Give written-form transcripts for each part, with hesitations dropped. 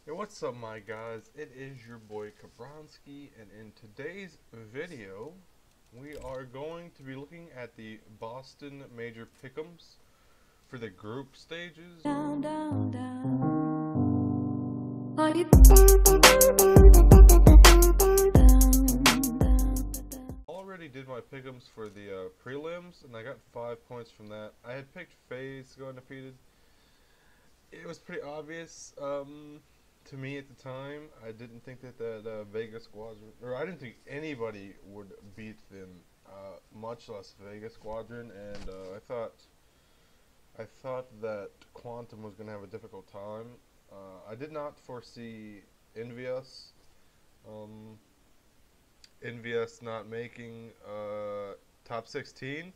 Hey, what's up, my guys? It is your boy Kabranski, and in today's video, we are going to be looking at the Boston Major Pick'ems for the group stages. Down, down, down. Are you Already did my pick'ems for the prelims, and I got 5 points from that. I had picked FaZe to go undefeated. It was pretty obvious. To me at the time, I didn't think that the Vegas Squadron, or I didn't think anybody would beat them, much less Vegas Squadron, and I thought that Quantum was going to have a difficult time. I did not foresee Envious, Envious not making top 16.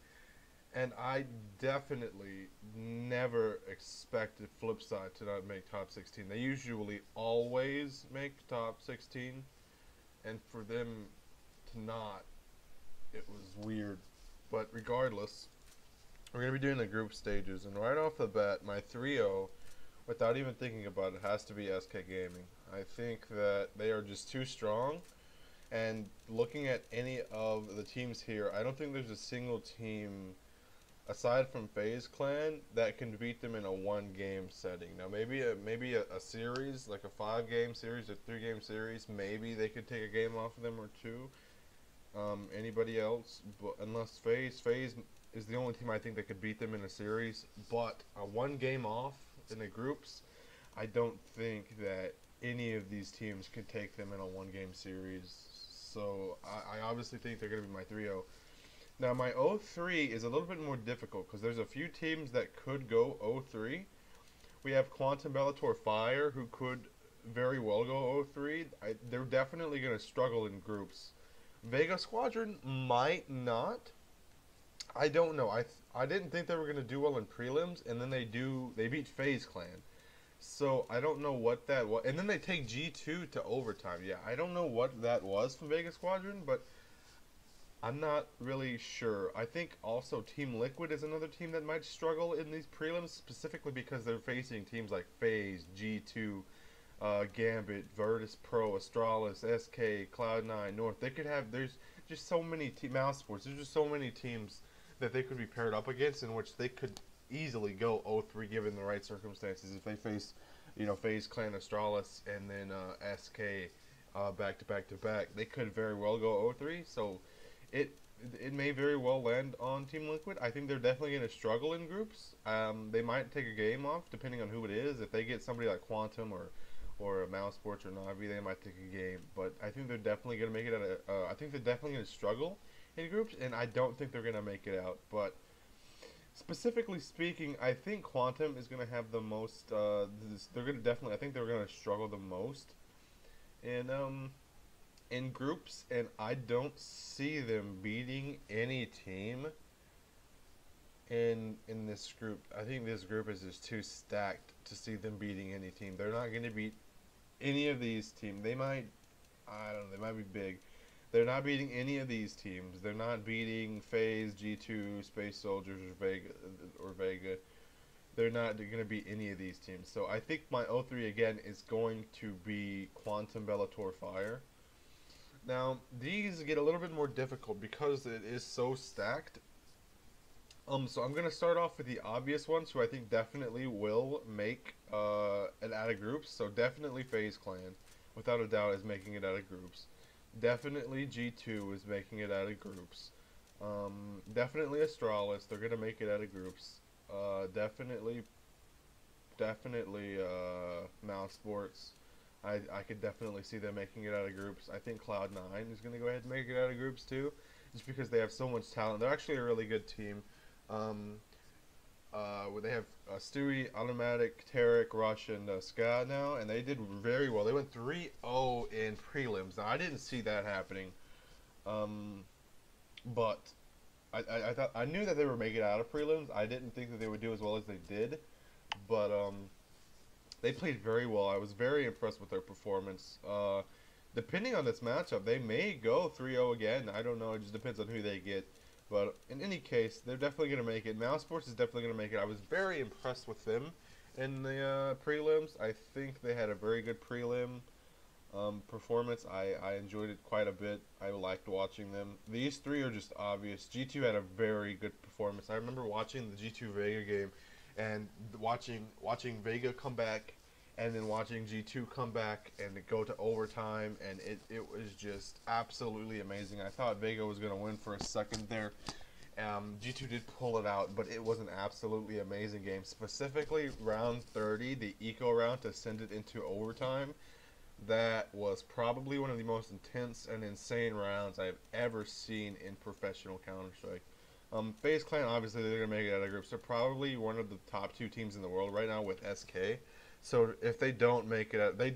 And I definitely never expected Flipside to not make top 16. They usually always make top 16. And for them to not, it was weird. But regardless, we're going to be doing the group stages. And right off the bat, my 3-0, without even thinking about it, has to be SK Gaming. I think that they are just too strong. And looking at any of the teams here, I don't think there's a single team aside from FaZe Clan that can beat them in a one-game setting. Now maybe a series, like a 5-game series or 3-game series, maybe they could take a game off of them or two. Anybody else, but unless FaZe is the only team I think that could beat them in a series. But a one game off in the groups, I don't think that any of these teams could take them in a one-game series. So I obviously think they're going to be my 3-0. Now, my 0-3 is a little bit more difficult because there's a few teams that could go 0-3. We have Quantum Bellator Fire, who could very well go 0-3. They're definitely going to struggle in groups. Vega Squadron might not. I don't know. I didn't think they were going to do well in prelims, and then they beat FaZe Clan. So I don't know what that was. And then they take G2 to overtime. Yeah, I don't know what that was from Vega Squadron, but I'm not really sure. I think also Team Liquid is another team that might struggle in these prelims, specifically because they're facing teams like FaZe, G2, Gambit, Virtus Pro, Astralis, SK, Cloud9, North. There's just so many Mouse Sports. There's just so many teams that they could be paired up against in which they could easily go 0-3 given the right circumstances. If they face, FaZe Clan, Astralis, and then SK back to back to back, they could very well go 0-3. So it may very well land on Team Liquid. I think they're definitely going to struggle in groups. They might take a game off depending on who it is. If they get somebody like Quantum or Mouse Sports or Navi, they might take a game. But I think they're definitely going to make it out. I think they're definitely going to struggle in groups, and I don't think they're going to make it out. But specifically speaking, I think Quantum is going to have the most. They're going to definitely. I think they're going to struggle the most, and in groups, and I don't see them beating any team in this group. I think this group is just too stacked to see them beating any team. They're not going to beat any of these teams. They might, I don't know, they might be big. They're not beating any of these teams. They're not beating FaZe, G2, Space Soldiers, or Vega. They're not going to beat any of these teams. So I think my 0-3 again is going to be Quantum Bellator Fire. Now, these get a little bit more difficult because it is so stacked. So I'm going to start off with the obvious ones who I think definitely will make it out of groups. So definitely FaZe Clan, without a doubt, is making it out of groups. Definitely G2 is making it out of groups. Definitely Astralis, they're going to make it out of groups. Definitely Mouse Sports. I could definitely see them making it out of groups. I think Cloud9 is going to go ahead and make it out of groups too, just because they have so much talent. They're actually a really good team. Where they have Stewie, Automatic, Tarek, Rush, and Scott now, and they did very well. They went 3-0 in prelims. Now, I didn't see that happening, but I knew that they were making it out of prelims. I didn't think that they would do as well as they did, but they played very well. I was very impressed with their performance. Depending on this matchup, they may go 3-0 again. I don't know. It just depends on who they get. But in any case, they're definitely going to make it. Mouse Sports is definitely going to make it. I was very impressed with them in the prelims. I think they had a very good prelim performance. I enjoyed it quite a bit. I liked watching them. These three are just obvious. G2 had a very good performance. I remember watching the G2 Vega game and watching Vega come back and then watching G2 come back and go to overtime, and it was just absolutely amazing. I thought Vega was going to win for a second there. G2 did pull it out, but it was an absolutely amazing game. Specifically, round 30, the eco round to send it into overtime. That was probably one of the most intense and insane rounds I've ever seen in professional Counter-Strike. FaZe Clan, obviously, they're going to make it out of groups. They're probably one of the top two teams in the world right now with SK. So if they don't make it out, they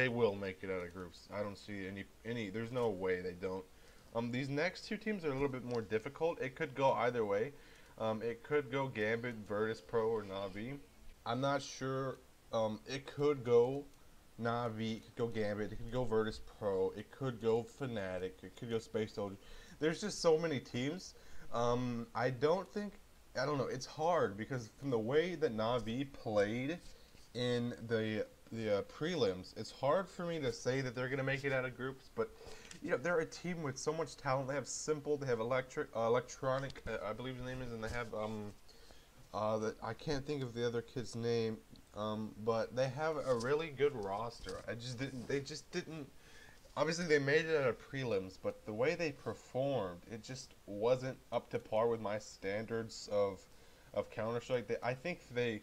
will make it out of groups. I don't see any. There's no way they don't. These next two teams are a little bit more difficult. It could go either way. It could go Gambit, Virtus Pro, or Na'Vi. I'm not sure. It could go Na'Vi, it could go Gambit, it could go Virtus Pro, it could go Fnatic, it could go Space Soldier. There's just so many teams. I don't know, it's hard because from the way that Na'Vi played in the prelims, it's hard for me to say that they're going to make it out of groups, but you know, they're a team with so much talent. They have Simple, they have Electronic, I believe his name is, and they have I can't think of the other kid's name. But they have a really good roster. They just didn't. Obviously, they made it out of prelims, but the way they performed, it just wasn't up to par with my standards of Counter-Strike. I think they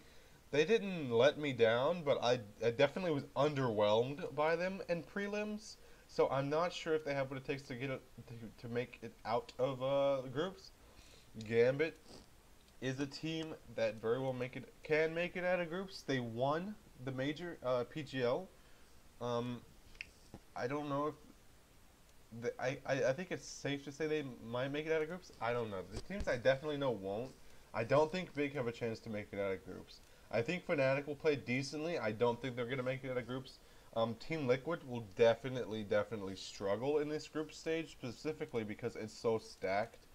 didn't let me down, but I definitely was underwhelmed by them in prelims. So I'm not sure if they have what it takes to get it to make it out of the groups. Gambit is a team that very well can make it out of groups. They won the major PGL. I don't know if I think it's safe to say they might make it out of groups. I don't know. The teams I definitely know won't. I don't think Big have a chance to make it out of groups. I think Fnatic will play decently. I don't think they're going to make it out of groups. Team Liquid will definitely struggle in this group stage, specifically because it's so stacked.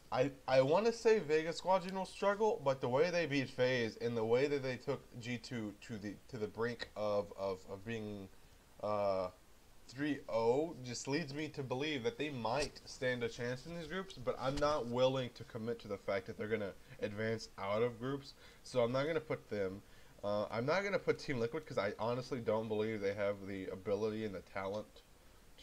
I want to say Vegas Squadron will struggle, but the way they beat FaZe and the way that they took G2 to the brink of being 3-0 just leads me to believe that they might stand a chance in these groups, but I'm not willing to commit to the fact that they're going to advance out of groups, so I'm not going to put them. I'm not going to put Team Liquid because I honestly don't believe they have the ability and the talent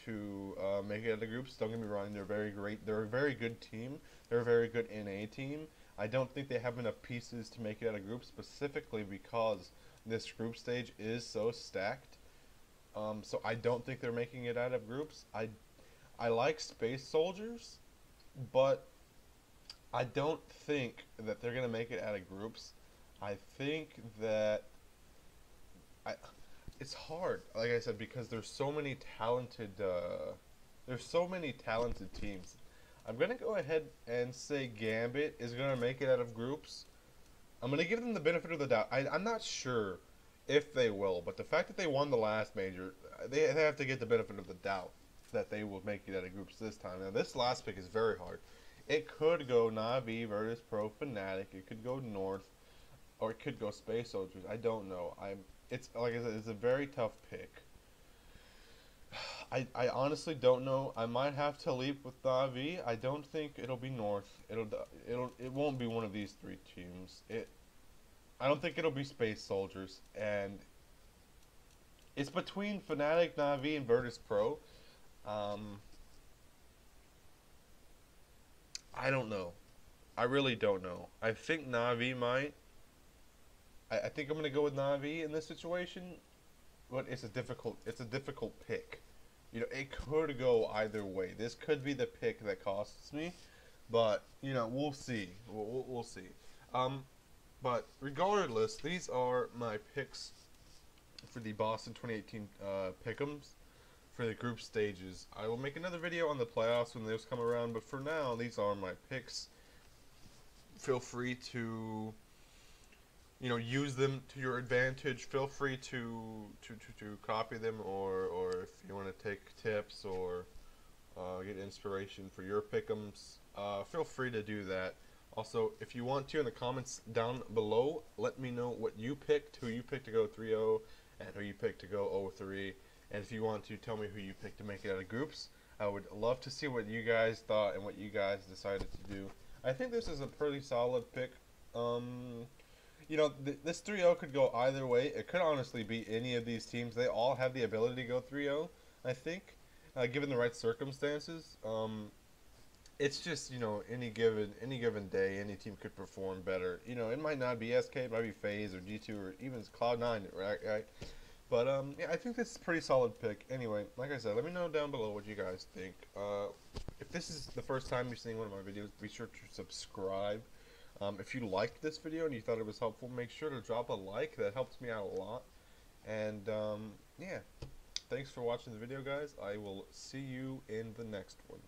to make it out of groups. Don't get me wrong, they're very great. They're a very good team. They're a very good NA team. I don't think they have enough pieces to make it out of groups, specifically because this group stage is so stacked. So I don't think they're making it out of groups. I like Space Soldiers, but I don't think that they're going to make it out of groups. I think that it's hard, like I said, because there's so many talented teams. I'm gonna go ahead and say Gambit is gonna make it out of groups. I'm gonna give them the benefit of the doubt. I'm not sure if they will, but the fact that they won the last major, they have to get the benefit of the doubt that they will make it out of groups this time. Now this last pick is very hard. It could go Na'Vi, Virtus Pro, Fnatic. It could go North, or it could go Space Soldiers. I don't know. It's like I said, it's a very tough pick. I honestly don't know. I might have to leap with Na'Vi. I don't think it'll be North. It won't be one of these three teams. I don't think it'll be Space Soldiers, and it's between Fnatic, Na'Vi, and Virtus Pro. I don't know. I really don't know. I think Na'Vi might. I think I'm gonna go with Na'Vi in this situation, but it's a difficult pick. You know, it could go either way. This could be the pick that costs me, but you know, we'll see. We'll see. But regardless, these are my picks for the Boston 2018 pick'ems for the group stages. I will make another video on the playoffs when those come around, but for now, these are my picks. Feel free to, you know, use them to your advantage. Feel free to copy them, or if you want to take tips or get inspiration for your pick'ems, feel free to do that. Also, if you want to, in the comments down below, let me know what you picked, who you picked to go 3-0, and who you picked to go 0-3. And if you want to tell me who you picked to make it out of groups, I would love to see what you guys thought and what you guys decided to do. I think this is a pretty solid pick. You know, this 3-0 could go either way. It could honestly be any of these teams. They all have the ability to go 3-0, I think, given the right circumstances. It's just, you know, any given day, any team could perform better. You know, it might not be SK, it might be FaZe or G2 or even Cloud9, right? But yeah, I think this is a pretty solid pick. Anyway, like I said, let me know down below what you guys think. If this is the first time you're seeing one of my videos, be sure to subscribe. If you liked this video and you thought it was helpful, make sure to drop a like. That helps me out a lot. And yeah, thanks for watching the video, guys. I will see you in the next one.